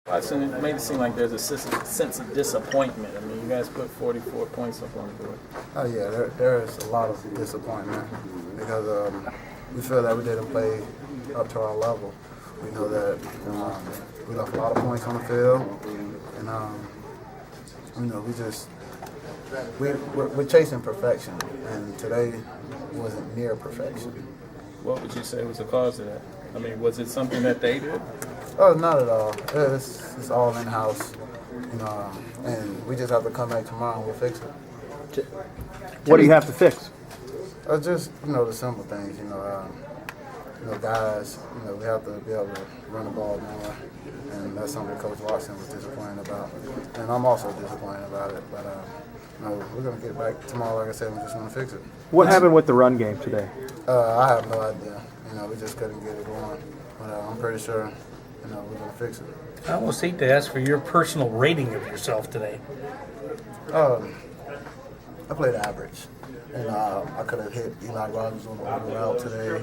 Watson, it made it seem like there's a sense of disappointment. I mean, you guys put 44 points up on the board. Oh yeah, there is a lot of disappointment because we feel that we didn't play up to our level. We know that we left a lot of points on the field, and we're chasing perfection, and today wasn't near perfection. What would you say was the cause of that? I mean, was it something that they did? Oh, not at all. It's all in house, and we just have to come back tomorrow and we'll fix it. What do you have to fix? Just the simple things. Guys. We have to be able to run the ball more, and that's something Coach Watson was disappointed about, and I'm also disappointed about it. But we're gonna get back tomorrow. Like I said, we just want to fix it. What happened with the run game today? I have no idea. We just couldn't get it going, but I'm pretty sure. We're gonna fix it. I almost hate to ask for your personal rating of yourself today. I played average, and I could have hit Eli Rogers on the over route today.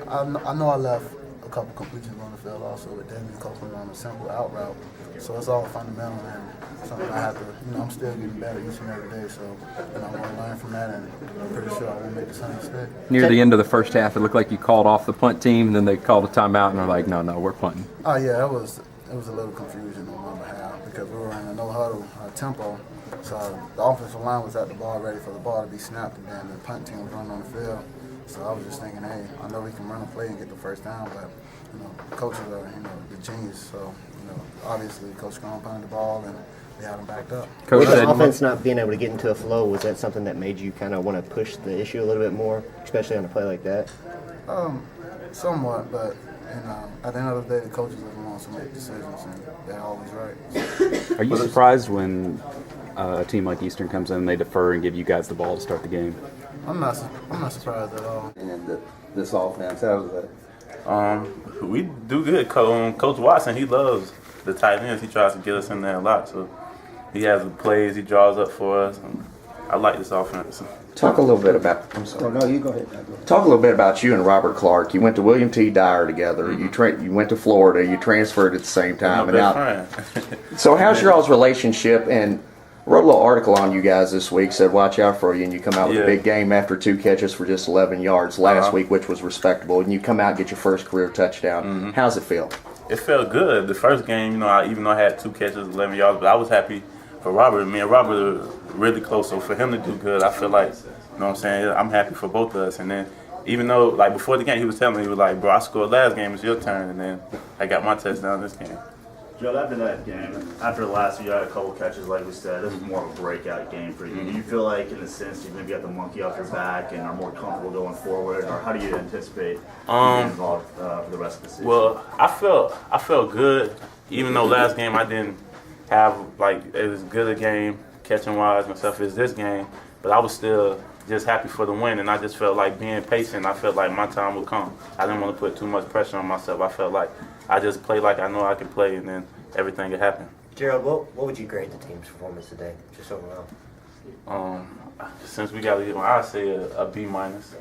I know I left a couple completions on the field also, but then a couple on a simple out route. So it's all fundamental and something I have to. I'm still getting better each and every day. So I'm going to learn from that, and I'm pretty sure I won't make the same mistake. Near the end of the first half, it looked like you called off the punt team, and then they called a timeout, and they're like, no, we're punting. Oh yeah, it was a little confusion on my behalf because we were in a no huddle tempo. So the offensive line was at the ball ready for the ball to be snapped, and then the punt team was running on the field. So I was just thinking, hey, I know we can run a play and get the first down, but coaches are the genius. So obviously Coach Strong punted the ball and they had him backed up. With the offense not being able to get into a flow, was that something that made you kind of want to push the issue a little bit more, especially on a play like that? Somewhat, but at the end of the day, the coaches are the ones who make decisions, and they're always right. Are you surprised when a team like Eastern comes in, they defer and give you guys the ball to start the game? I'm not surprised at all. And this offense, how was that? We do good. Coach Watson, he loves the tight ends. He tries to get us in there a lot. So he has the plays he draws up for us. And I like this offense. Talk a little bit about. I'm sorry. No, you go ahead. Talk a little bit about you and Robert Clark. You went to William T. Dyer together. Mm-hmm. You went to Florida. You transferred at the same time. My best friend. So how's your all's relationship? And I wrote a little article on you guys this week. Said watch out for you, and you come out with a big game after 2 catches for just 11 yards last week, which was respectable. And you come out and get your first career touchdown. Mm-hmm. How's it feel? It felt good. The first game, even though I had 2 catches, 11 yards, but I was happy for Robert. Me and Robert are really close, so for him to do good, I feel like, I'm saying, I'm happy for both of us. And then, even though, before the game, he was telling me, he was like, bro, I scored last game, it's your turn. And then I got my touchdown this game. Joe, after that game, after the last year, you had a couple catches, like we said. This was more of a breakout game for you. Do you feel like, in a sense, you maybe got the monkey off your back and are more comfortable going forward, or how do you anticipate being involved for the rest of the season? Well, I felt good, even though last game I didn't have it was good a game catching wise and stuff as this game, but I was still just happy for the win, and I just felt like being patient. I felt like my time would come. I didn't want to put too much pressure on myself. I felt like I just played like I know I could play, and then everything could happen. Gerald, what would you grade the team's performance today, just overall? Since we got to get one, I'd say a B minus.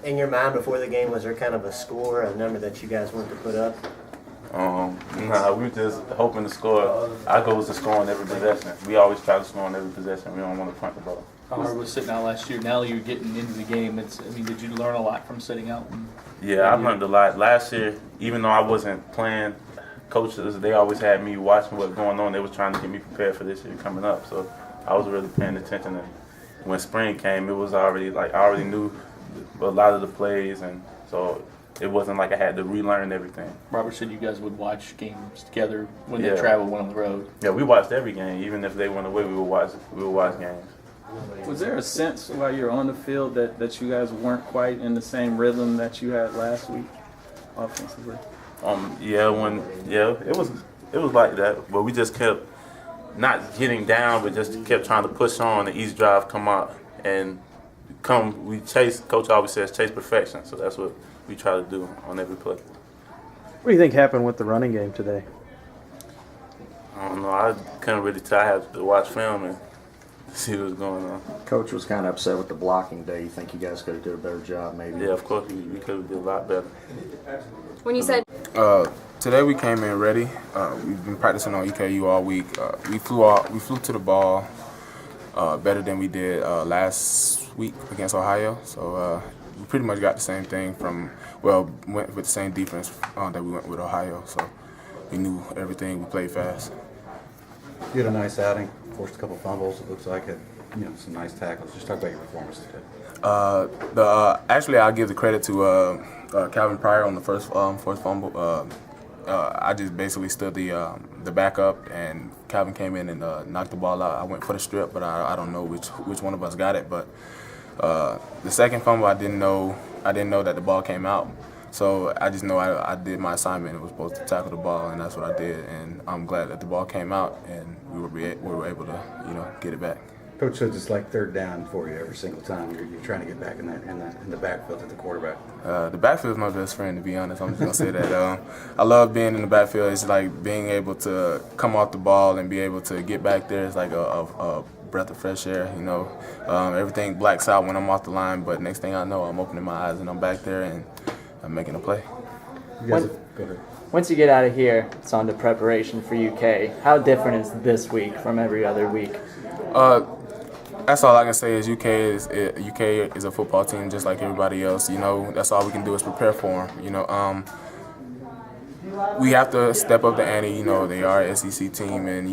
In your mind before the game, was there kind of a score, a number that you guys wanted to put up? Nah, we were just hoping to score. Our goal was to score on every possession. We always try to score on every possession. We don't want to punt the ball. How hard was sitting out last year? Now you're getting into the game. Did you learn a lot from sitting out? Yeah, I learned a lot. Last year, even though I wasn't playing, coaches, they always had me watching what's going on. They was trying to get me prepared for this year coming up. So I was really paying attention. And when spring came, it was already I already knew a lot of the plays, and so it wasn't like I had to relearn everything. Robert said you guys would watch games together when they traveled, went on the road. Yeah, we watched every game. Even if they went away, we would watch games. Was there a sense while you were on the field that you guys weren't quite in the same rhythm that you had last week offensively? It was like that, but we just kept not getting down, but just kept trying to push on, and each drive come out and we chase. Coach always says chase perfection, so that's what we try to do on every play. What do you think happened with the running game today? I don't know. I couldn't really tell. I had to watch film and see what's going on. Coach was kind of upset with the blocking day. You think you guys could have did a better job, maybe? Yeah, of course, we could have did a lot better. When you said Today we came in ready. We've been practicing on EKU all week. We flew to the ball better than we did last week against Ohio. So we pretty much got the same thing went with the same defense that we went with Ohio. So we knew everything. We played fast. You had a nice outing, forced a couple fumbles. It looks like it. Some nice tackles. Just talk about your performance today. Actually, I'll give the credit to Calvin Pryor on the first fumble. I just basically stood the backup, and Calvin came in and knocked the ball out. I went for the strip, but I don't know which one of us got it. But the second fumble, I didn't know that the ball came out. So I just know I did my assignment. It was supposed to tackle the ball, and that's what I did. And I'm glad that the ball came out, and we were able to get it back. Coach says it's like third down for you every single time. You're trying to get back in the backfield at the quarterback. The backfield is my best friend, to be honest. I'm just gonna say that. I love being in the backfield. It's like being able to come off the ball and be able to get back there. It's like a breath of fresh air. Everything blacks out when I'm off the line, but next thing I know, I'm opening my eyes and I'm back there and I'm making a play. Go ahead. Once you get out of here, it's on to preparation for UK. How different is this week from every other week? That's all I can say is UK is a football team just like everybody else. That's all we can do is prepare for them. We have to step up the ante. They are an SEC team, and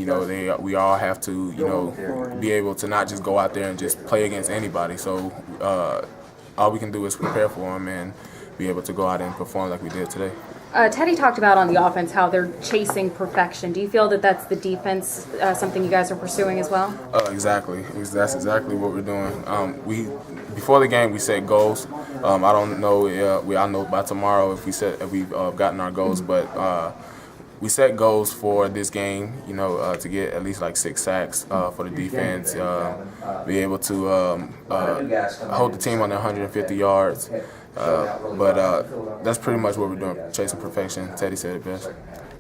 we all have to be able to not just go out there and just play against anybody. So all we can do is prepare for them and be able to go out and perform like we did today. Teddy talked about on the offense how they're chasing perfection. Do you feel that that's the defense, something you guys are pursuing as well? Exactly. That's exactly what we're doing. Before the game we set goals. I don't know. I'll know by tomorrow if we've gotten our goals, but we set goals for this game. To get at least like 6 sacks for the defense. Be able to hold the team under 150 yards. But that's pretty much what we're doing, chasing perfection. Teddy said it best.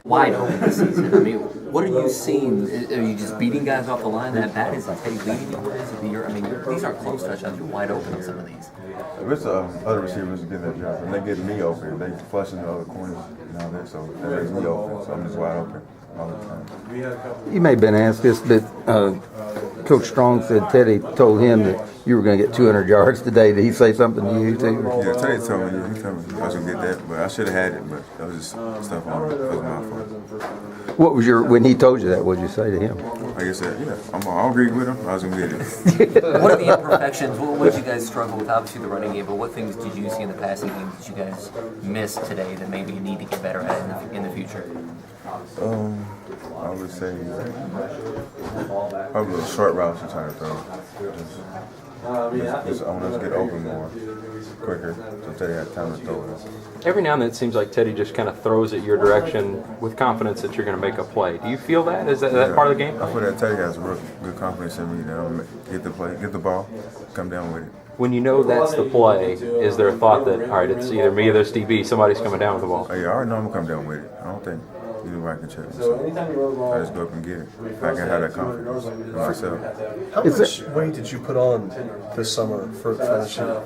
Wide open this season. I mean, what are you seeing? Are you just beating guys off the line that bad? Is it Teddy leading you? These aren't close touchdowns. You're wide open on some of these. If it's other receivers getting that job, and they get me open, they flushing the other corners and all that, so that makes me open. So I'm just wide open all the time. You may have been asked this, but Coach Strong said Teddy told him that you were going to get 200 yards today. Did he say something to you too? Yeah, Teddy told me. He told me I was going to get that, but I should have had it. But that was just stuff on it. That was my fault. What was when he told you that? What did you say to him? Like I said, I'll agree with him. I was going to get it. What are the imperfections? What did you guys struggle with? Obviously the running game, but what things did you see in the passing game that you guys missed today that maybe you need to get better at in the future? I would say probably the short routes you're trying to throw. Just I want us to get open more quicker so Teddy had time to throw it. Every now and then it seems like Teddy just kind of throws it your direction with confidence that you're going to make a play. Do you feel that? Is that part of the game? I feel that Teddy has real good confidence in me that I'm going to get the play, get the ball, come down with it. When you know that's the play, is there a thought that, all right, it's either me or this DB, somebody's coming down with the ball? Oh, yeah, I already know I'm going to come down with it. I don't think anybody can check me. So I just go up and get it. I can have that confidence in myself. How much weight did you put on this summer for this year?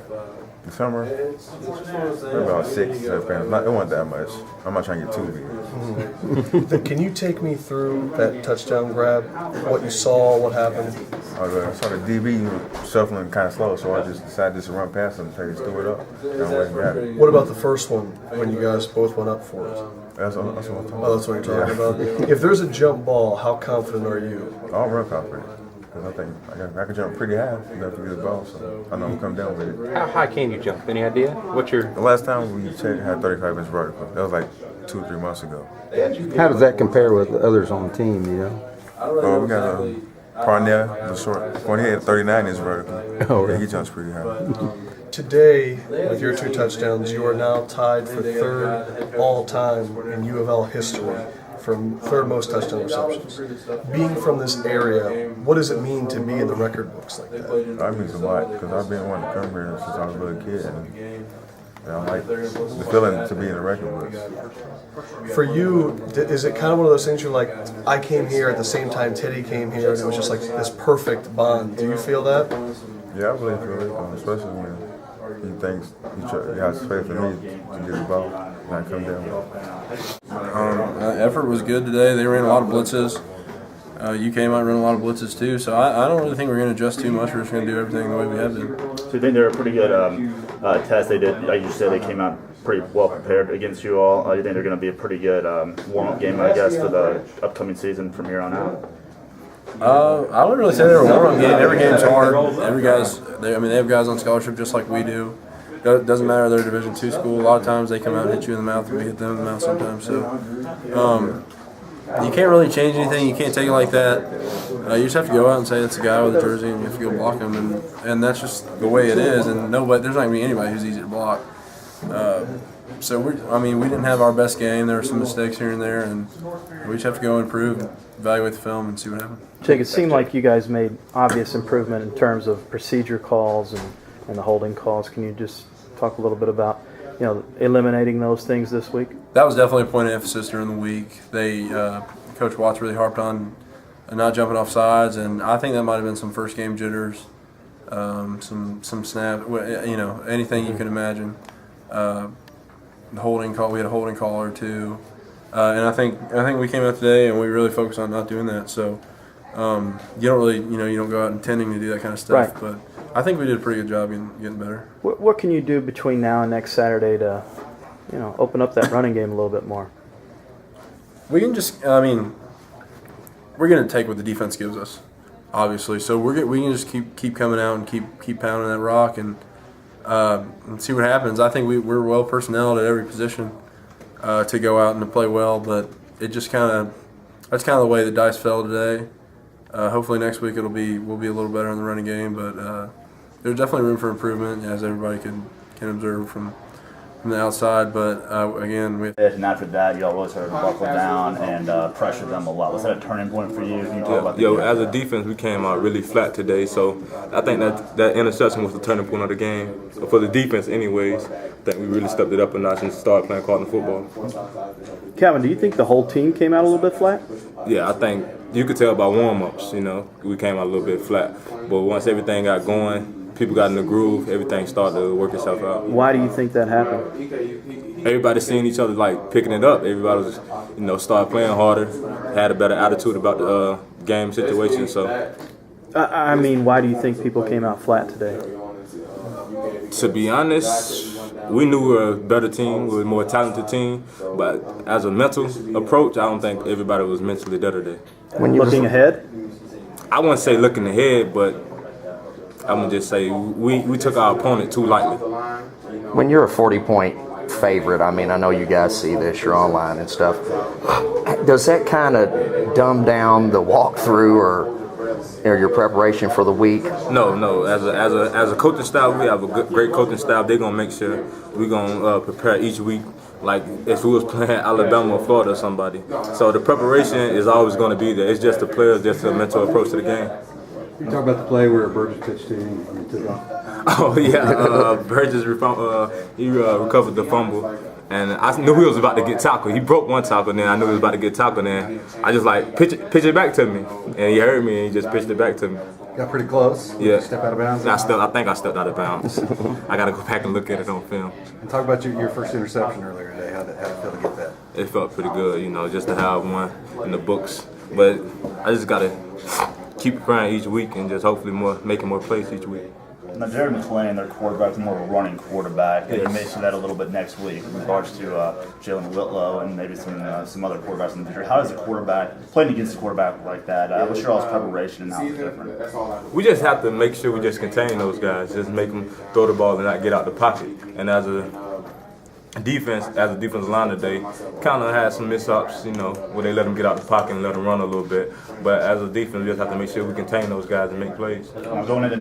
The summer, about 6, 7 pounds. It wasn't that much. I'm not trying to get too big. Mm-hmm. Can you take me through that touchdown grab? What you saw, what happened? I saw the DB shuffling kind of slow, so I just decided to run past him and just threw it up. And I went and got it. What about the first one when you guys both went up for it? That's what I'm talking about. Oh, that's what you're talking about? If there's a jump ball, how confident are you? I'm real confident. Because I think I can jump pretty high enough to get the ball, so I know I'm coming down with it. How high can you jump? Any idea? The last time we checked, had 35-inch vertical. That was like 2 or 3 months ago. How does that compare with the others on the team, We got Parnell, the short. He had 39-inch vertical. Oh, really? Yeah, he jumps pretty high. Today, with your 2 touchdowns, you are now tied for 3rd all-time in U of L history for 3rd most touchdown receptions. Being from this area, what does it mean to be in the record books like that? That means a lot because I've been wanting to come here since I was a little kid. And And I like the feeling to be in the record books. For you, is it kind of one of those things you're like, I came here at the same time Teddy came here, and it was just like this perfect bond? Do you feel that? Yeah, I really feel it, especially when he thinks he has faith in me to get the ball and I come down with it. Effort was good today. They ran a lot of blitzes. You came out and ran a lot of blitzes too, so I don't really think we're going to adjust too much. We're just going to do everything the way we have been. So you think they're a pretty good test they did? Like you said, they came out pretty well prepared against you all. Do you think they're going to be a pretty good warm-up game, I guess, for the upcoming season from here on out? I wouldn't really say they're a warm-up game. Every game's hard. They have guys on scholarship just like we do. It doesn't matter they're a Division II school. A lot of times they come out and hit you in the mouth, and we hit them in the mouth sometimes. So you can't really change anything. You can't take it like that. You just have to go out and say it's a guy with a jersey, and you have to go block him, and that's just the way it is. And there's not gonna be anybody who's easy to block. So we didn't have our best game. There were some mistakes here and there, and we just have to go improve, evaluate the film, and see what happens. Jake, it seemed like you guys made obvious improvement in terms of procedure calls and the holding calls. Can you just talk a little bit about, eliminating those things this week? That was definitely a point of emphasis during the week. Coach Watts really harped on not jumping off sides, and I think that might have been some first game jitters, some snap, anything you can imagine. The holding call, we had a holding call or two, and I think we came out today and we really focused on not doing that. So you don't really, you don't go out intending to do that kind of stuff, Right. but I think we did a pretty good job getting better. What can you do between now and next Saturday to, open up that running game a little bit more? We can just, we're going to take what the defense gives us, obviously. So we can just keep coming out and keep pounding that rock and see what happens. I think we're well personneled at every position to go out and to play well, but it just that's kind of the way the dice fell today. Hopefully next week we'll be a little better in the running game, but there's definitely room for improvement, as everybody can observe from the outside. But again, And after that, y'all really started to buckle down and pressure them a lot. Was that a turning point for you? Can you talk about the as a defense, we came out really flat today. So I think that interception was the turning point of the game for the defense, anyways. I think we really stepped it up a notch and started playing quality football. Calvin, do you think the whole team came out a little bit flat? Yeah, I think you could tell by warm-ups. We came out a little bit flat, but once everything got going, people got in the groove, everything started to work itself out. Why do you think that happened? Everybody seeing each other, picking it up. Everybody was, started playing harder, had a better attitude about the game situation. So, why do you think people came out flat today? To be honest, we knew we were a better team, we were a more talented team, but as a mental approach, I don't think everybody was mentally there today. When you're looking ahead? I wouldn't say looking ahead, but I'm going to just say we took our opponent too lightly. When you're a 40-point favorite, I know you guys see this, you're online and stuff. Does that kind of dumb down the walkthrough or your preparation for the week? No. As a coaching staff, we have a great coaching staff. They're going to make sure we're going to prepare each week like if we was playing Alabama or Florida or somebody. So the preparation is always going to be there. It's just the players, just a mental approach to the game. You talk about the play where Burgess pitched to you and you took off. Oh yeah, Burgess recovered the fumble, and I knew he was about to get tackled. He broke one tackle, then I knew he was about to get tackled. Then I just pitch it back to me, and he heard me and he just pitched it back to me. Got pretty close. Yeah. Step out of bounds. I think I stepped out of bounds. I got to go back and look at it on film. And talk about your first interception earlier today. How did it feel to get that? It felt pretty good, just to have one in the books. But I just got to keep preparing each week and just hopefully making more plays each week. Now, Jared McClain, their quarterback, is more of a running quarterback. Yes. You may see that a little bit next week in regards to Jalen Whitlow and maybe some other quarterbacks in the future. How does a quarterback, playing against a quarterback like that, what's your all's preparation and how it's different? We just have to make sure we just contain those guys, just make them throw the ball and not get out the pocket. And as a defensive line today, kind of had some mishapes, where they let them get out the pocket and let them run a little bit. But as a defense, we just have to make sure we contain those guys and make plays. Going into